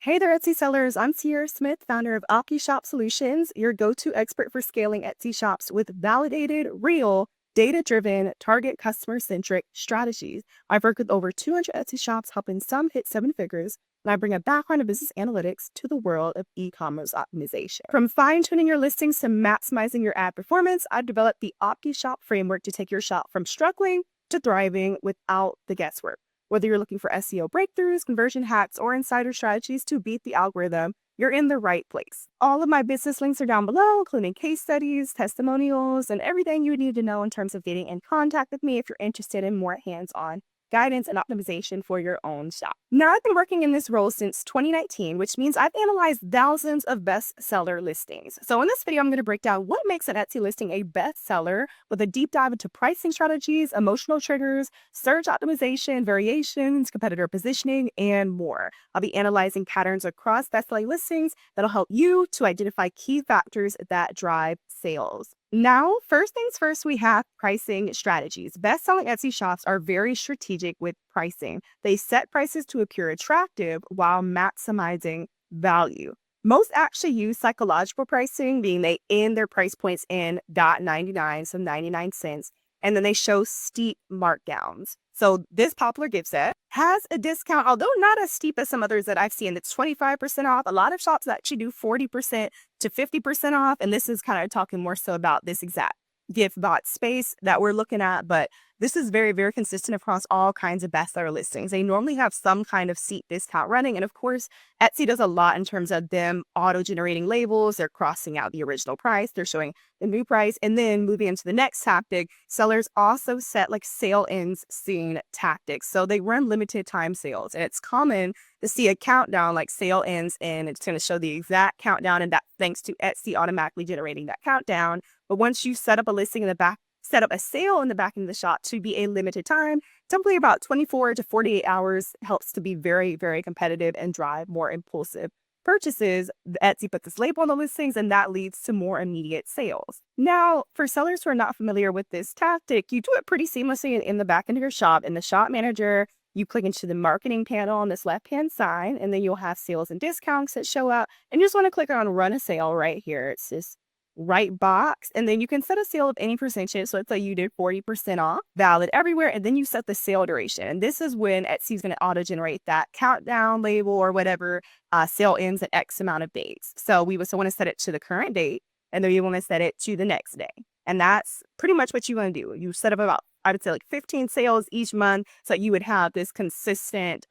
Hey there, Etsy sellers. I'm Sierra Smith, founder of OptiShop Solutions, your go-to expert for scaling Etsy shops with validated, real, data-driven, target customer-centric strategies. I've worked with over 200 Etsy shops, helping some hit seven figures, and I bring a background in business analytics to the world of e-commerce optimization. From fine-tuning your listings to maximizing your ad performance, I've developed the OptiShop framework to take your shop from struggling to thriving without the guesswork. Whether you're looking for SEO breakthroughs, conversion hacks, or insider strategies to beat the algorithm, you're in the right place. All of my business links are down below, including case studies, testimonials, and everything you need to know in terms of getting in contact with me if you're interested in more hands-on guidance and optimization for your own shop. Now, I've been working in this role since 2019, which means I've analyzed thousands of bestseller listings. So in this video, I'm going to break down what makes an Etsy listing a bestseller with a deep dive into pricing strategies, emotional triggers, search optimization, variations, competitor positioning, and more. I'll be analyzing patterns across bestselling listings that'll help you to identify key factors that drive sales. Now, first things first, we have pricing strategies. Best-selling Etsy shops are very strategic with pricing. They set prices to appear attractive while maximizing value. Most actually use psychological pricing, meaning they end their price points in .99, so 99 cents, and then they show steep markdowns. So this popular gift set has a discount, although not as steep as some others that I've seen. It's 25% off. A lot of shops actually do 40% to 50% off. And this is kind of talking more so about this exact gift bot space that we're looking at. But this is very, very consistent across all kinds of bestseller listings. They normally have some kind of seat discount running. And of course, Etsy does a lot in terms of them auto-generating labels. They're crossing out the original price. They're showing the new price. And then moving into the next tactic, sellers also set like sale ends soon tactics. So they run limited time sales. And it's common to see a countdown like sale ends and it's going to show the exact countdown. And that's thanks to Etsy automatically generating that countdown. But once you set up a listing in the back, set up a sale in the back end of the shop to be a limited time, typically about 24 to 48 hours, helps to be very, very competitive and drive more impulsive purchases. Etsy puts this label on the listings and that leads to more immediate sales. Now, for sellers who are not familiar with this tactic, you do it pretty seamlessly in the back end of your shop. In the shop manager, you click into the marketing panel on this left-hand side, and then you'll have sales and discounts that show up. And you just want to click on run a sale right here. It's this right box, and then you can set a sale of any percentage. So let's say you did 40% off, valid everywhere, and then you set the sale duration. And this is when Etsy's going to auto-generate that countdown label or whatever. Sale ends at X amount of days. So we would want to set it to the current date, and then you want to set it to the next day. And that's pretty much what you want to do. You set up about, I would say, like 15 sales each month. So you would have this consistent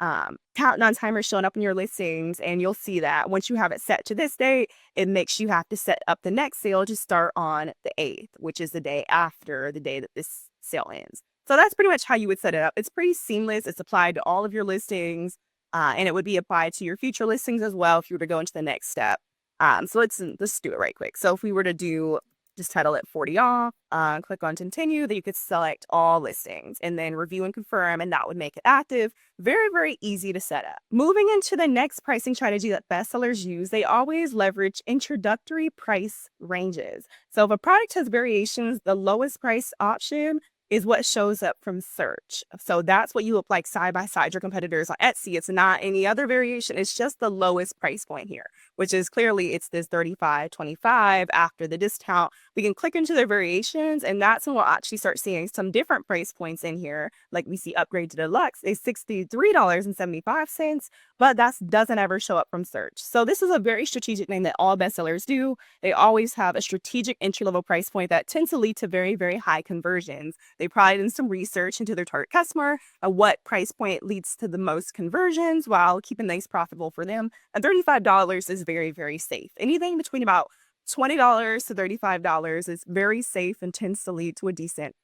countdown timer showing up in your listings. And you'll see that once you have it set to this date, it makes you have to set up the next sale to start on the 8th, which is the day after the day that this sale ends. So that's pretty much how you would set it up. It's pretty seamless. It's applied to all of your listings. And it would be applied to your future listings as well if you were to go into the next step. So let's do it right quick. So if we were to do just title it 40 off, click on continue, then you could select all listings and then review and confirm, and that would make it active. Very, very easy to set up. Moving into the next pricing strategy that bestsellers use, they always leverage introductory price ranges. So if a product has variations, the lowest price option is what shows up from search. So that's what you look like side by side your competitors on Etsy. It's not any other variation. It's just the lowest price point here, which is clearly it's this $35.25 after the discount. We can click into their variations, and that's when we'll actually start seeing some different price points in here. Like we see upgrade to deluxe is $63.75, but that doesn't ever show up from search. So this is a very strategic thing that all bestsellers do. They always have a strategic entry-level price point that tends to lead to very, very high conversions. They probably did some research into their target customer, what price point leads to the most conversions while keeping things profitable for them. And $35 is very, very safe. Anything between about $20 to $35 is very safe and tends to lead to a decent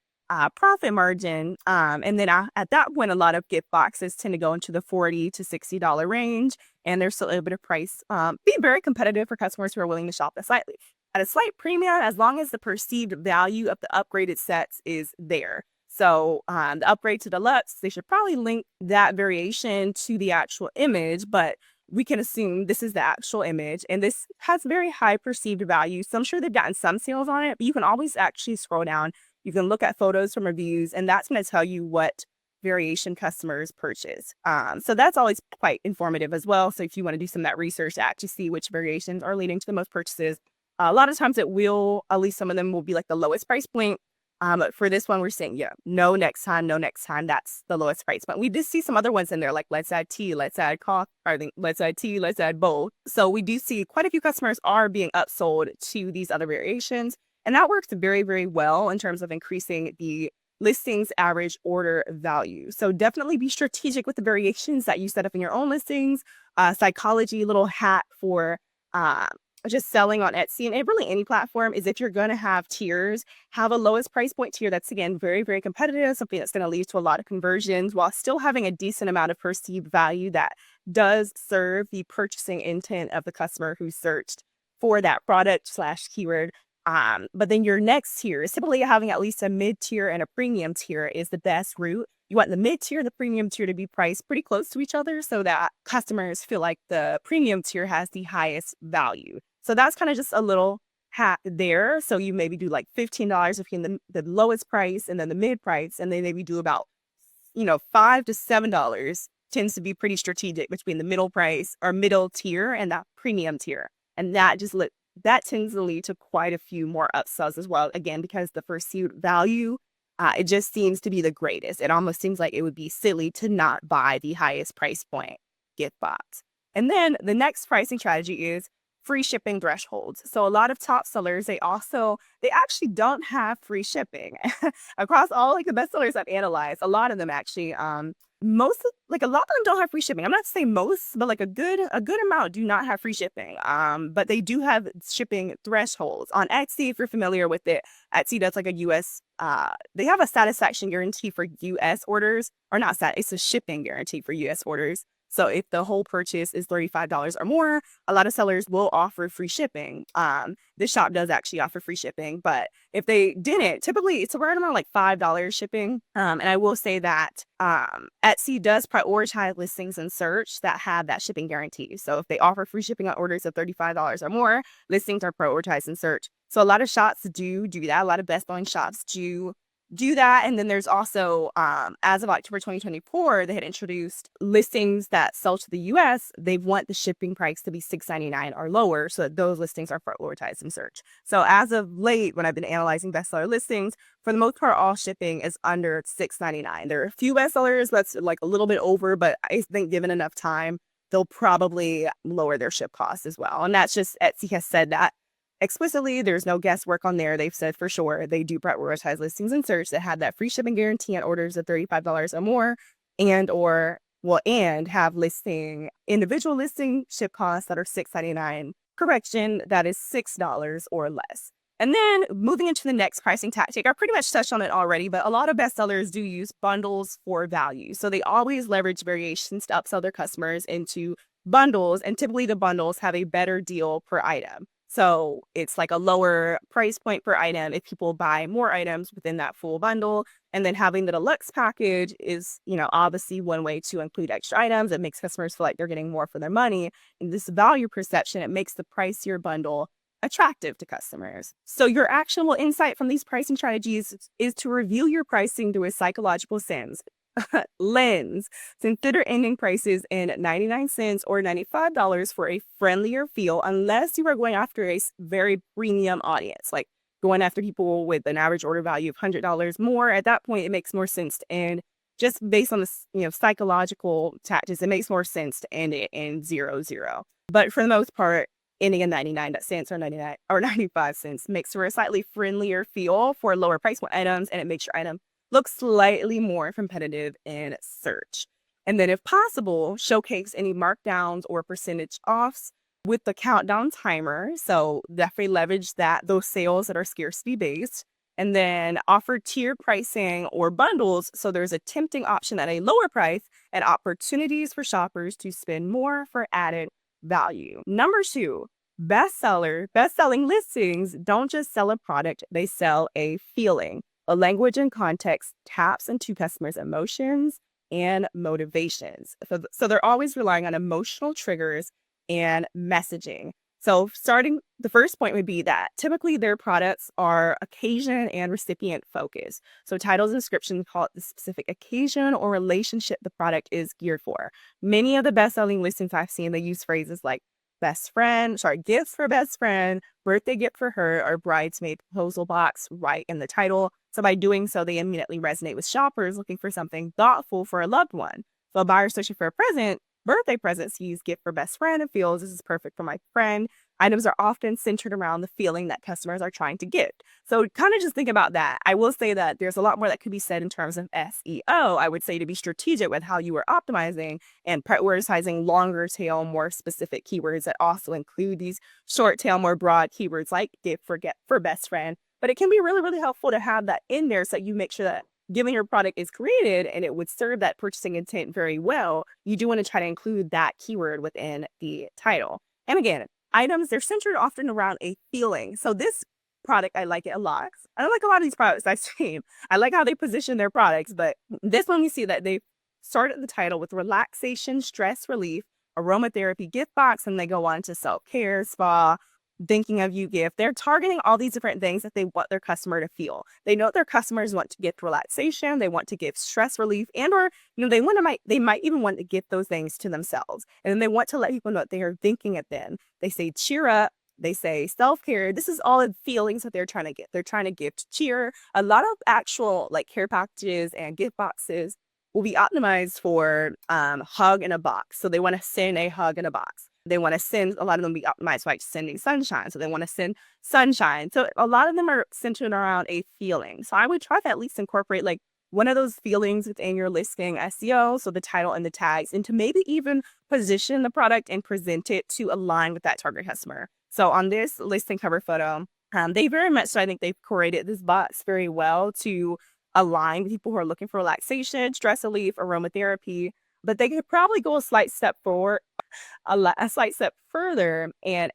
profit margin. And then at that point, a lot of gift boxes tend to go into the $40 to $60 range, and they're still able to price, be very competitive for customers who are willing to shop at a slight premium, as long as the perceived value of the upgraded sets is there. So the upgrade to deluxe, they should probably link that variation to the actual image, but we can assume this is the actual image, and this has very high perceived value. So I'm sure they've gotten some sales on it, but you can always actually scroll down. You can look at photos from reviews, and that's going to tell you what variation customers purchase. So that's always quite informative as well. So if you want to do some of that research to actually see which variations are leading to the most purchases, a lot of times it will, at least some of them will be like the lowest price point. But for this one, we're saying, yeah, no next time, no next time. That's the lowest price point. We did see some other ones in there, like let's add tea, let's add coffee, I think let's add tea, let's add both. So we do see quite a few customers are being upsold to these other variations. And that works very, very well in terms of increasing the listings average order value. So definitely be strategic with the variations that you set up in your own listings. Psychology little hack for just selling on Etsy and really any platform is if you're going to have tiers, have a lowest price point tier that's, again, very, very competitive, something that's going to lead to a lot of conversions while still having a decent amount of perceived value that does serve the purchasing intent of the customer who searched for that product/keyword. But then your next tier is typically having at least a mid-tier and a premium tier is the best route. You want the mid-tier and the premium tier to be priced pretty close to each other so that customers feel like the premium tier has the highest value. So that's kind of just a little hack there. So you maybe do like $15 between the lowest price and then the mid price, and then maybe do about, $5 to $7 tends to be pretty strategic between the middle price or middle tier and that premium tier. And that tends to lead to quite a few more upsells as well. Again, because the perceived value, it just seems to be the greatest. It almost seems like it would be silly to not buy the highest price point gift box. And then the next pricing strategy is free shipping thresholds. So a lot of top sellers, they actually don't have free shipping across all like the best sellers I've analyzed. A lot of them actually, a lot of them don't have free shipping. I'm not saying most, but like a good amount do not have free shipping. But they do have shipping thresholds on Etsy. If you're familiar with it, Etsy does like a US, they have a satisfaction guarantee for US orders, or not it's a shipping guarantee for US orders. So if the whole purchase is $35 or more, a lot of sellers will offer free shipping. This shop does actually offer free shipping, but if they didn't, typically it's around like $5 shipping. And I will say that Etsy does prioritize listings in search that have that shipping guarantee. So if they offer free shipping on orders of $35 or more, listings are prioritized in search. So a lot of shops do that. A lot of best-selling shops do that. And then there's also, as of October 2024, they had introduced listings that sell to the US. They want the shipping price to be $6.99 or lower, so that those listings are prioritized in search. So as of late, when I've been analyzing bestseller listings, for the most part, all shipping is under $6.99. There are a few bestsellers that's like a little bit over, but I think given enough time, they'll probably lower their ship costs as well. And that's just, Etsy has said that explicitly. There's no guesswork on there. They've said for sure they do prioritize listings in search that have that free shipping guarantee on orders of $35 or more, and have individual listing ship costs that are $6.99. Correction, that is $6 or less. And then moving into the next pricing tactic, I pretty much touched on it already, but a lot of bestsellers do use bundles for value. So they always leverage variations to upsell their customers into bundles, and typically the bundles have a better deal per item. So it's like a lower price point per item if people buy more items within that full bundle. And then having the deluxe package is, obviously one way to include extra items. It makes customers feel like they're getting more for their money. And this value perception, it makes the pricier bundle attractive to customers. So your actionable insight from these pricing strategies is to review your pricing through a psychological lens. Consider ending prices in 99 cents or $95 for a friendlier feel, unless you are going after a very premium audience, like going after people with an average order value of $100 more. At that point, it makes more sense to end, just based on the psychological tactics, it makes more sense to end it in 0-0. But for the most part, ending in 99 cents or 99 or 95 cents makes for a slightly friendlier feel for lower price point items, and it makes your item look slightly more competitive in search. And then if possible, showcase any markdowns or percentage offs with the countdown timer. So definitely leverage those sales that are scarcity based. And then offer tier pricing or bundles, so there's a tempting option at a lower price and opportunities for shoppers to spend more for added value. Number 2, best-selling listings don't just sell a product, they sell a feeling. A language and context taps into customers' emotions and motivations. So they're always relying on emotional triggers and messaging. So starting the first point would be that typically their products are occasion and recipient focused. So titles and descriptions call it the specific occasion or relationship the product is geared for. Many of the best-selling listings I've seen, they use phrases like gifts for best friend, birthday gift for her, or bridesmaid proposal box right in the title. So by doing so, they immediately resonate with shoppers looking for something thoughtful for a loved one. So a buyer searching for a birthday present sees gift for best friend and feels this is perfect for my friend. Items are often centered around the feeling that customers are trying to get. So kind of just think about that. I will say that there's a lot more that could be said in terms of SEO. I would say to be strategic with how you are optimizing and prioritizing longer tail, more specific keywords that also include these short tail, more broad keywords like gift for best friend. But it can be really, really helpful to have that in there so that you make sure that given your product is created and it would serve that purchasing intent very well, you do want to try to include that keyword within the title. And again, items, they're centered often around a feeling. So this product, I like it a lot. I don't like a lot of these products I've seen. I like how they position their products, but this one we see that they started the title with relaxation, stress relief, aromatherapy gift box, and they go on to self-care, spa, thinking of you gift. They're targeting all these different things that they want their customer to feel. They know their customers want to gift relaxation, they want to give stress relief, and or they might even want to gift those things to themselves. And then they want to let people know what they are thinking of them. They say cheer up, they say self-care. This is all the feelings that they're trying to get. They're trying to gift cheer. A lot of actual like care packages and gift boxes will be optimized for hug in a box. So they want to send a hug in a box. They want to send, a lot of them be optimized for like sending sunshine. So they want to send sunshine. So a lot of them are centered around a feeling. So I would try to at least incorporate like one of those feelings within your listing SEO. So the title and the tags, and to maybe even position the product and present it to align with that target customer. So on this listing cover photo, they very much, so I think they've created this box very well to align with people who are looking for relaxation, stress relief, aromatherapy, but they could probably go a slight step forward, a slight step further and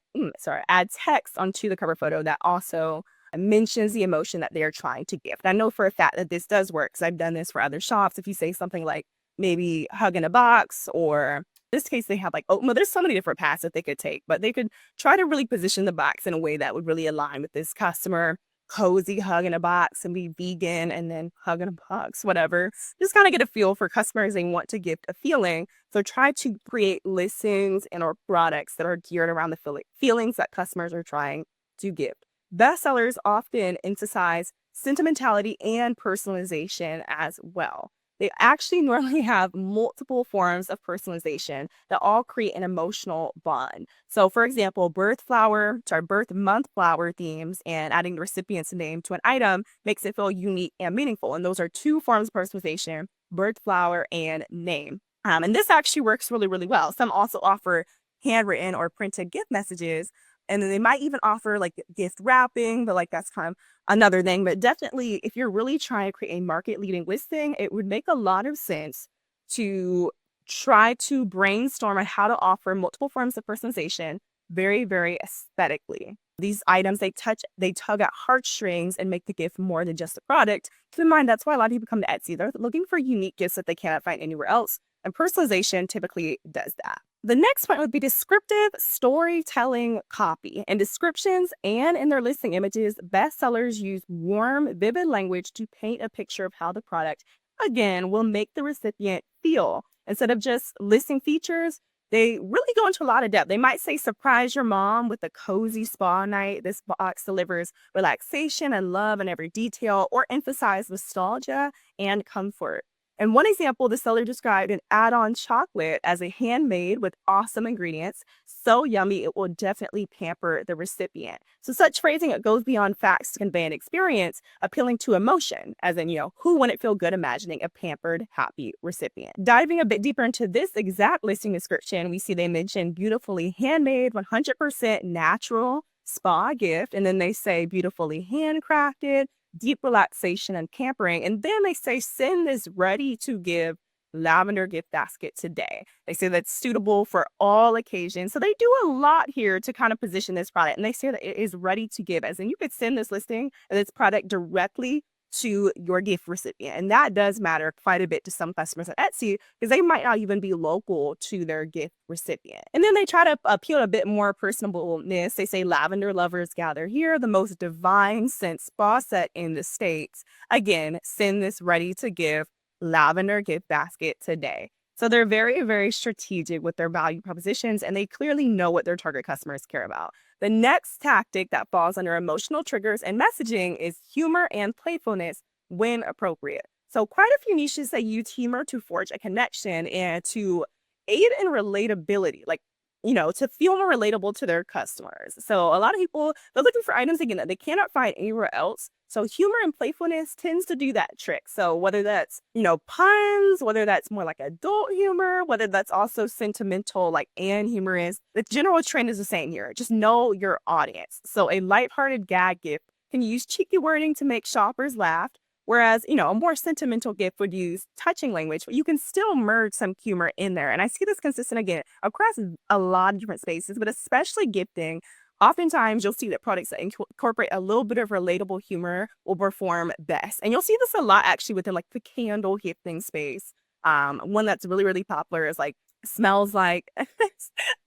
add text onto the cover photo that also mentions the emotion that they are trying to give. And I know for a fact that this does work because I've done this for other shops. If you say something like maybe hug in a box, or in this case they have like, oh, well, there's so many different paths that they could take, but they could try to really position the box in a way that would really align with this customer. Cozy hug in a box and be vegan and then hug in a box, whatever. Just kind of get a feel for customers. They want to gift a feeling. So try to create listings and or products that are geared around the feelings that customers are trying to gift. Bestsellers often emphasize sentimentality and personalization as well. They actually normally have multiple forms of personalization that all create an emotional bond. So, for example, birth month flower themes and adding the recipient's name to an item makes it feel unique and meaningful. And those are two forms of personalization: birth flower and name. And this actually works really, really well. Some also offer handwritten or printed gift messages. And then they might even offer like gift wrapping, but like that's kind of another thing. But definitely, if you're really trying to create a market leading listing, it would make a lot of sense to try to brainstorm on how to offer multiple forms of personalization very, very aesthetically. These items, they tug at heartstrings and make the gift more than just a product. Keep in mind, that's why a lot of people come to Etsy. They're looking for unique gifts that they cannot find anywhere else. And personalization typically does that. The next point would be descriptive storytelling copy. In descriptions and in their listing images, bestsellers use warm, vivid language to paint a picture of how the product, again, will make the recipient feel. Instead of just listing features, they really go into a lot of depth. They might say, surprise your mom with a cozy spa night. This box delivers relaxation and love in every detail, or emphasize nostalgia and comfort. And one example, the seller described an add-on chocolate as a handmade with awesome ingredients. So yummy, it will definitely pamper the recipient. So such phrasing, it goes beyond facts to convey an experience, appealing to emotion, as in, who wouldn't feel good imagining a pampered, happy recipient? Diving a bit deeper into this exact listing description, we see they mention beautifully handmade, 100% natural spa gift, and then they say beautifully handcrafted, deep relaxation and pampering. And then they say, send this ready to give lavender gift basket today. They say that's suitable for all occasions. So they do a lot here to kind of position this product. And they say that it is ready to give, as in you could send this listing and this product directly to your gift recipient. And that does matter quite a bit to some customers at Etsy because they might not even be local to their gift recipient. And then they try to appeal a bit more personableness. They say lavender lovers gather here, the most divine scent spa set in the States. Again, send this ready to give lavender gift basket today. So they're very, very strategic with their value propositions, and they clearly know what their target customers care about. The next tactic that falls under emotional triggers and messaging is humor and playfulness when appropriate. So quite a few niches that use humor to forge a connection and to aid in relatability, like, to feel more relatable to their customers. So a lot of people, they're looking for items again that they cannot find anywhere else. So humor and playfulness tends to do that trick. So whether that's, puns, whether that's more like adult humor, whether that's also sentimental, like and humorous, the general trend is the same here. Just know your audience. So a lighthearted gag gift can use cheeky wording to make shoppers laugh. Whereas, a more sentimental gift would use touching language, but you can still merge some humor in there. And I see this consistent again across a lot of different spaces, but especially gifting. Oftentimes, you'll see that products that incorporate a little bit of relatable humor will perform best. And you'll see this a lot actually within like the candle gifting space. One that's really, really popular is like smells like,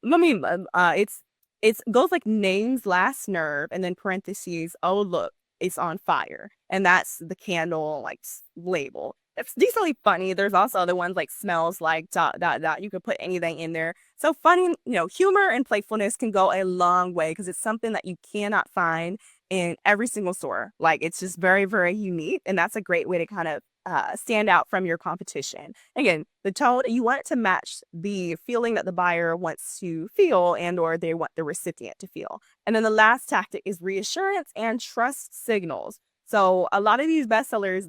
it's goes like names last nerve and then parentheses, oh, look, it's on fire. And that's the candle like label. It's decently funny. There's also other ones like smells like dot, dot, dot. You could put anything in there. So funny, humor and playfulness can go a long way because it's something that you cannot find in every single store. Like it's just very, very unique. And that's a great way to kind of stand out from your competition. Again, the tone, you want it to match the feeling that the buyer wants to feel and or they want the recipient to feel. And then the last tactic is reassurance and trust signals. So a lot of these bestsellers,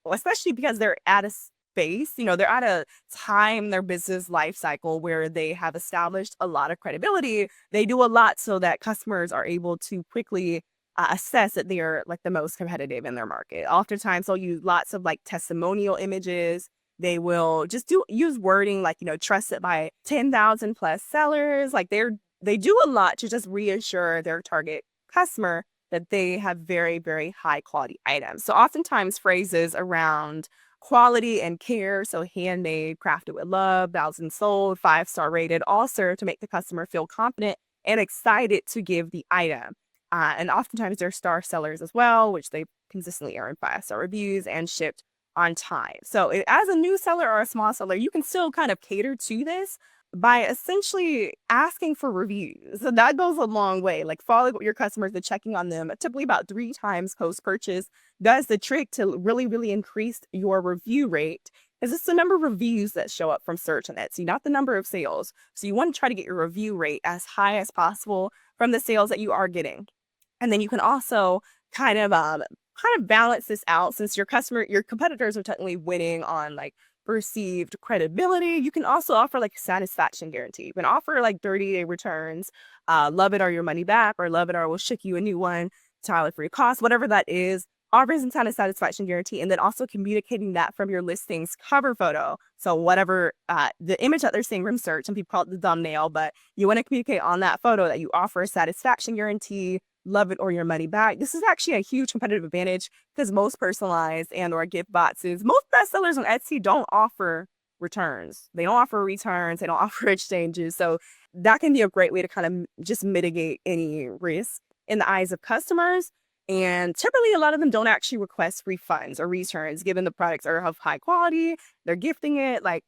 especially because they're at a space, they're at a time in their business life cycle where they have established a lot of credibility. They do a lot so that customers are able to quickly assess that they are like the most competitive in their market. Oftentimes they'll use lots of like testimonial images. They will just use wording like, trusted by 10,000 plus sellers. Like they do a lot to just reassure their target customer that they have very, very high quality items. So oftentimes phrases around quality and care, so handmade, crafted with love, 1,000 sold, 5-star rated, all serve to make the customer feel confident and excited to give the item. And oftentimes they're star sellers as well, which they consistently earn 5-star reviews and shipped on time. So as a new seller or a small seller, you can still kind of cater to this by essentially asking for reviews. So that goes a long way. Like following up with your customers and checking on them typically about 3 times post-purchase does the trick to really, really increase your review rate. Because it's the number of reviews that show up from search on Etsy, not the number of sales. So you want to try to get your review rate as high as possible from the sales that you are getting. And then you can also kind of balance this out since your competitors are technically winning on like perceived credibility. You can also offer like a satisfaction guarantee. You can offer like 30-day returns, love it or your money back, or love it or we'll ship you a new one, entirely free cost, whatever that is. Offering some kind of satisfaction guarantee, and then also communicating that from your listing's cover photo. So whatever the image that they're seeing from search, some people call it the thumbnail, but you want to communicate on that photo that you offer a satisfaction guarantee, love it or your money back. This is actually a huge competitive advantage because most personalized and or gift boxes, most bestsellers on Etsy don't offer returns. They don't offer returns. They don't offer exchanges. So that can be a great way to kind of just mitigate any risk in the eyes of customers. And typically, a lot of them don't actually request refunds or returns, given the products are of high quality. They're gifting it. Like,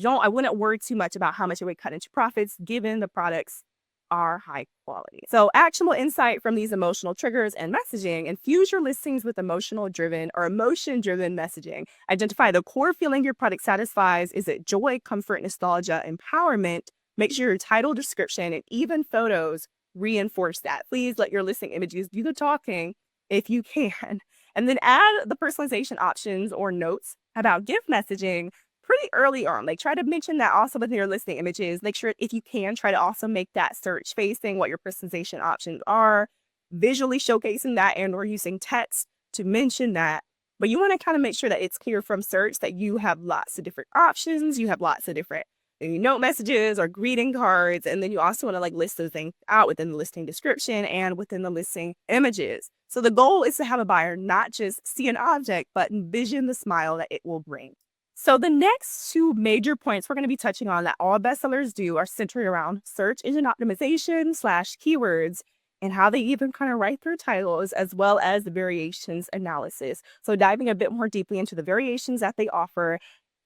I wouldn't worry too much about how much it would cut into profits, given the products are high quality. So, actionable insight from these emotional triggers and messaging: infuse your listings with emotion-driven messaging. Identify the core feeling your product satisfies. Is it joy, comfort, nostalgia, empowerment? Make sure your title, description, and even photos reinforce that. Please let your listing images do the talking if you can. And then add the personalization options or notes about gift messaging pretty early on. Like try to mention that also within your listing images. Make sure if you can, try to also make that search facing what your personalization options are, visually showcasing that and or using text to mention that. But you want to kind of make sure that it's clear from search that you have lots of different options. You have lots of different maybe note messages or greeting cards. And then you also want to like list those things out within the listing description and within the listing images. So the goal is to have a buyer not just see an object, but envision the smile that it will bring. So the next two major points we're going to be touching on that all bestsellers do are centered around search engine optimization / keywords and how they even kind of write their titles, as well as the variations analysis. So diving a bit more deeply into the variations that they offer.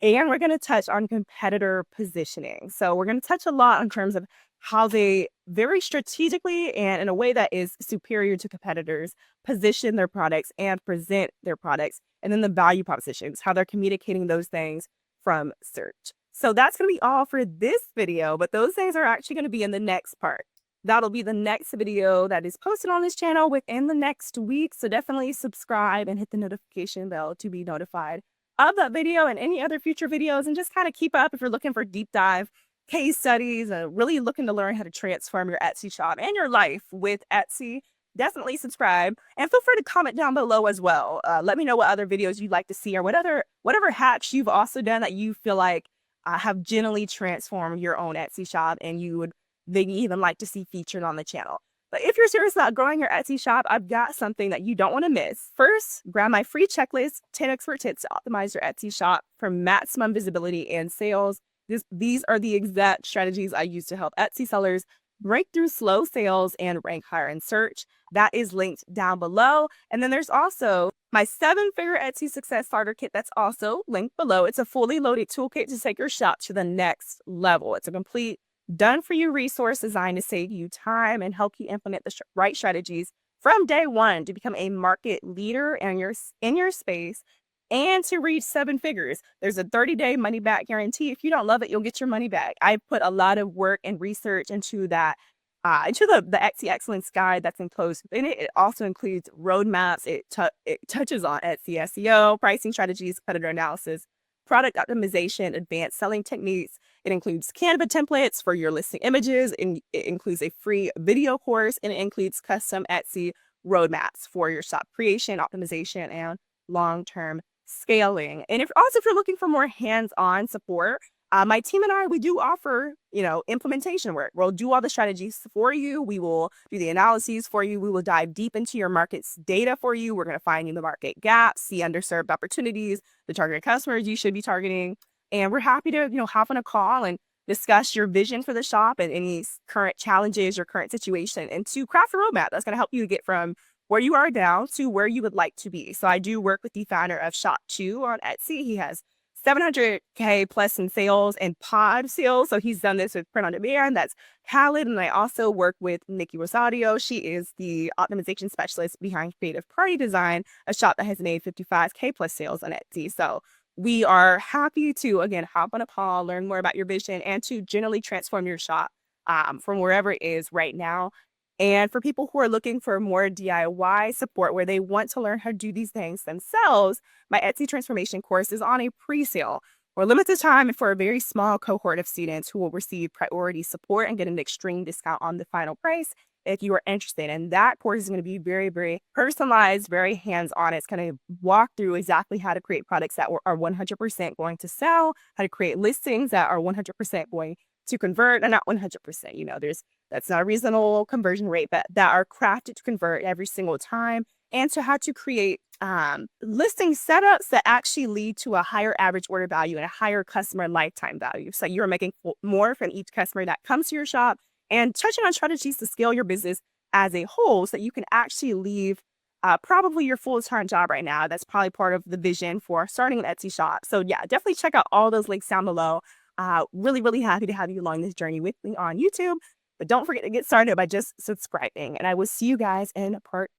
And we're going to touch on competitor positioning. So we're going to touch a lot in terms of how they very strategically and in a way that is superior to competitors position their products and present their products, and then the value propositions, how they're communicating those things from search. So that's going to be all for this video, but those things are actually going to be in the next part. That'll be the next video that is posted on this channel within the next week. So definitely subscribe and hit the notification bell to be notified of that video and any other future videos, and just kind of keep up if you're looking for deep dive case studies and really looking to learn how to transform your Etsy shop and your life with Etsy. Definitely subscribe and feel free to comment down below as well. Let me know what other videos you'd like to see or whatever hacks you've also done that you feel like have genuinely transformed your own Etsy shop and you would maybe even like to see featured on the channel. But if you're serious about growing your Etsy shop, I've got something that you don't want to miss. First, grab my free checklist, 10 expert tips to optimize your Etsy shop for maximum visibility and sales. These are the exact strategies I use to help Etsy sellers break through slow sales and rank higher in search. That is linked down below. And then there's also my 7-figure Etsy success starter kit that's also linked below. It's a fully loaded toolkit to take your shop to the next level. It's a complete done-for-you resource designed to save you time and help you implement the right strategies from day one to become a market leader in your space and to reach 7 figures. There's a 30-day money-back guarantee. If you don't love it, you'll get your money back. I put a lot of work and research into that, into the Etsy Excellence Guide that's enclosed within it. It also includes roadmaps. It touches on Etsy SEO, pricing strategies, competitor analysis, product optimization, advanced selling techniques. It includes Canva templates for your listing images, and it includes a free video course, and it includes custom Etsy roadmaps for your shop creation, optimization, and long-term scaling. And if you're looking for more hands-on support, my team and I, we do offer, implementation work. We'll do all the strategies for you. We will do the analyses for you. We will dive deep into your market's data for you. We're going to find you the market gaps, see underserved opportunities, the target customers you should be targeting. And we're happy to, hop on a call and discuss your vision for the shop and any current challenges or current situation, and to craft a roadmap that's going to help you get from where you are now to where you would like to be. So I do work with the founder of Shop 2 on Etsy. He has 700K plus in sales and pod sales. So he's done this with print on demand. That's Khaled. And I also work with Nikki Rosario. She is the optimization specialist behind Creative Party Design, a shop that has made 55K plus sales on Etsy. So we are happy to, again, hop on a call, learn more about your vision, and to generally transform your shop from wherever it is right now. And for people who are looking for more DIY support where they want to learn how to do these things themselves, my Etsy transformation course is on a pre-sale for a limited time and for a very small cohort of students who will receive priority support and get an extreme discount on the final price if you are interested. And that course is going to be very, very personalized, very hands-on. It's going to walk through exactly how to create products that are 100% going to sell, how to create listings that are 100% going to convert, and not 100%. That's not a reasonable conversion rate, but that are crafted to convert every single time, and to how to create listing setups that actually lead to a higher average order value and a higher customer lifetime value. So you're making more from each customer that comes to your shop, and touching on strategies to scale your business as a whole so that you can actually leave probably your full-time job right now. That's probably part of the vision for starting an Etsy shop. So yeah, definitely check out all those links down below. Really, really happy to have you along this journey with me on YouTube. But don't forget to get started by just subscribing. And I will see you guys in part